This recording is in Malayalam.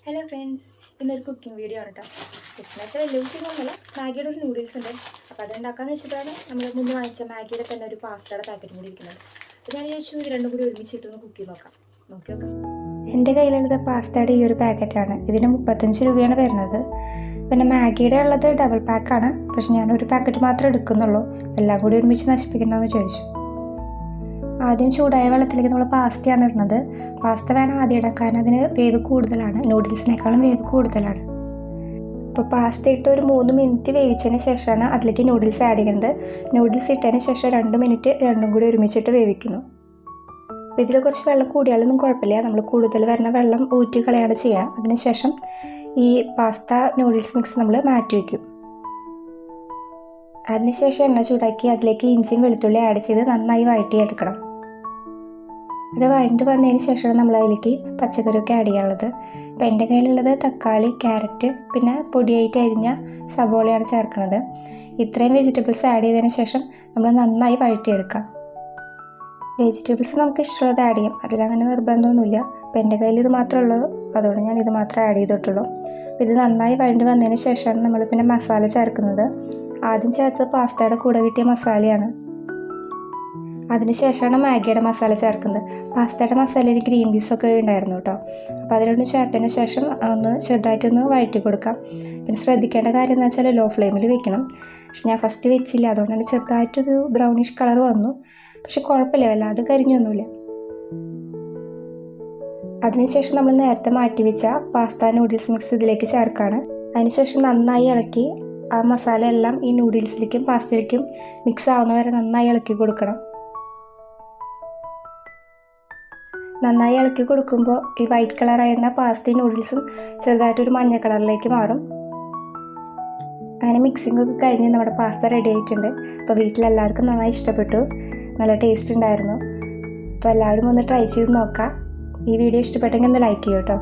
ഹലോ ഫ്രണ്ട്സ്, ഇന്നൊരു കുക്കിംഗ് വീഡിയോ ആണ് കേട്ടോ. കുക്കിംഗ് വെച്ചാൽ വലിയ കുക്കിംഗ് ഒന്നുമല്ല, മാഗിയുടെ ഒരു നൂഡിൽസ് ഉണ്ട്. അപ്പോൾ അതുണ്ടാക്കാമെന്ന് വെച്ചിട്ടാണ് നമ്മൾ മുന്നേ വാങ്ങിച്ച മാഗിയുടെ തന്നെ ഒരു പാസ്തയുടെ പാക്കറ്റ് കൂടി ഇരിക്കുന്നത്. അപ്പോൾ ഞാൻ ചോദിച്ചു ഇത് രണ്ടും കൂടി ഒരുമിച്ചിട്ടൊന്ന് കുക്ക് ചെയ്ത് നോക്കാം. എൻ്റെ കയ്യിലുള്ളത് പാസ്തയുടെ ഈ ഒരു പാക്കറ്റാണ്. ഇതിന് 35 രൂപയാണ് വരുന്നത്. പിന്നെ മാഗിയുടെ ഉള്ളത് ഡബിൾ പാക്കാണ്. പക്ഷെ ഞാനൊരു പാക്കറ്റ് മാത്രമേ എടുക്കുന്നുള്ളൂ. എല്ലാം കൂടി ഒരുമിച്ച് നശിപ്പിക്കണമെന്ന് ചോദിച്ചു. ആദ്യം ചൂടായ വെള്ളത്തിലേക്ക് നമ്മൾ പാസ്തയാണ് ഇടുന്നത്. പാസ്ത വേണം ആദ്യം ഇടാൻ, കാരണം അതിന് വേവ് കൂടുതലാണ്, നൂഡിൽസിനേക്കാളും വേവ് കൂടുതലാണ്. അപ്പോൾ പാസ്ത ഇട്ട് ഒരു 3 മിനിറ്റ് വേവിച്ചതിന് ശേഷമാണ് അതിലേക്ക് നൂഡിൽസ് ആഡ് ചെയ്യുന്നത്. നൂഡിൽസ് ഇട്ടതിന് ശേഷം 2 മിനിറ്റ് രണ്ടും കൂടി ഒരുമിച്ചിട്ട് വേവിക്കുന്നു. അപ്പോൾ ഇതിൽ കുറച്ച് വെള്ളം കൂടിയാലൊന്നും കുഴപ്പമില്ല. നമ്മൾ കൂടുതൽ വരുന്ന വെള്ളം ഊറ്റി കളയാണ് ചെയ്യുക. അതിനുശേഷം ഈ പാസ്ത നൂഡിൽസ് മിക്സ് നമ്മൾ മാറ്റി വയ്ക്കും. അതിനുശേഷം എണ്ണ ചൂടാക്കി അതിലേക്ക് ഇഞ്ചിയും വെളുത്തുള്ളി ആഡ് ചെയ്ത് നന്നായി വഴറ്റിയെടുക്കണം. അത് വഴണ്ട് വന്നതിന് ശേഷമാണ് നമ്മൾ അതിലേക്ക് പച്ചക്കറിയൊക്കെ ആഡ് ചെയ്യാനുള്ളത്. അപ്പോൾ എൻ്റെ കയ്യിലുള്ളത് തക്കാളി, ക്യാരറ്റ്, പിന്നെ പൊടിയായിട്ട് അരിഞ്ഞ സബോളയാണ് ചേർക്കുന്നത്. ഇത്രയും വെജിറ്റബിൾസ് ആഡ് ചെയ്തതിന് ശേഷം നമ്മൾ നന്നായി വഴറ്റിയെടുക്കാം. വെജിറ്റബിൾസ് നമുക്ക് ഇഷ്ടമുള്ളത് ആഡ് ചെയ്യാം, അതിലങ്ങനെ നിർബന്ധമൊന്നുമില്ല. അപ്പോൾ എൻ്റെ കയ്യിൽ ഇത് മാത്രമേ ഉള്ളൂ, അതുകൊണ്ട് ഞാൻ ഇത് മാത്രമേ ആഡ് ചെയ്തിട്ടുള്ളൂ. അപ്പോൾ ഇത് നന്നായി വഴണ്ട് വന്നതിന് ശേഷമാണ് നമ്മൾ പിന്നെ മസാല ചേർക്കുന്നത്. ആദ്യം ചേർത്തത് പാസ്തയുടെ കൂടെ കിട്ടിയ മസാലയാണ്. അതിനുശേഷമാണ് മാഗിയുടെ മസാല ചേർക്കുന്നത്. പാസ്തയുടെ മസാലയിൽ ഗ്രീൻ പീസൊക്കെ ഉണ്ടായിരുന്നു കേട്ടോ. അപ്പോൾ അതിലൊന്ന് ചേർത്തതിന് ശേഷം ഒന്ന് ചെറുതായിട്ടൊന്ന് വഴറ്റി കൊടുക്കാം. പിന്നെ ശ്രദ്ധിക്കേണ്ട കാര്യം എന്ന് വെച്ചാൽ ലോ ഫ്ലെയിമിൽ വെക്കണം. പക്ഷെ ഞാൻ ഫസ്റ്റ് വെച്ചില്ല, അതുകൊണ്ടാണ് ചെറുതായിട്ടൊരു ബ്രൗണിഷ് കളർ വന്നു. പക്ഷെ കുഴപ്പമില്ല, വല്ലാതെ കരിഞ്ഞൊന്നുമില്ല. അതിനുശേഷം നമ്മൾ നേരത്തെ മാറ്റി വെച്ച പാസ്ത നൂഡിൽസ് മിക്സ് ഇതിലേക്ക് ചേർക്കുകയാണ്. അതിനുശേഷം നന്നായി ഇളക്കി ആ മസാല എല്ലാം ഈ നൂഡിൽസിലേക്കും പാസ്തയിലേക്കും മിക്സ് ആവുന്ന വരെ നന്നായി ഇളക്കി കൊടുക്കണം. നന്നായി ഇളക്കി കൊടുക്കുമ്പോൾ ഈ വൈറ്റ് കളറായിരുന്ന പാസ്തയും നൂഡിൽസും ചെറുതായിട്ടൊരു മഞ്ഞ കളറിലേക്ക് മാറും. അങ്ങനെ മിക്സിംഗ് ഒക്കെ കഴിഞ്ഞ് നമ്മുടെ പാസ്ത റെഡി ആയിട്ടുണ്ട്. അപ്പോൾ വീട്ടിലെല്ലാവർക്കും നന്നായി ഇഷ്ടപ്പെട്ടു, നല്ല ടേസ്റ്റ് ഉണ്ടായിരുന്നു. അപ്പോൾ എല്ലാവരും ഒന്ന് ട്രൈ ചെയ്ത് നോക്കാം. ഈ വീഡിയോ ഇഷ്ടപ്പെട്ടെങ്കിൽ ഒന്ന് ലൈക്ക് ചെയ്യൂ കേട്ടോ.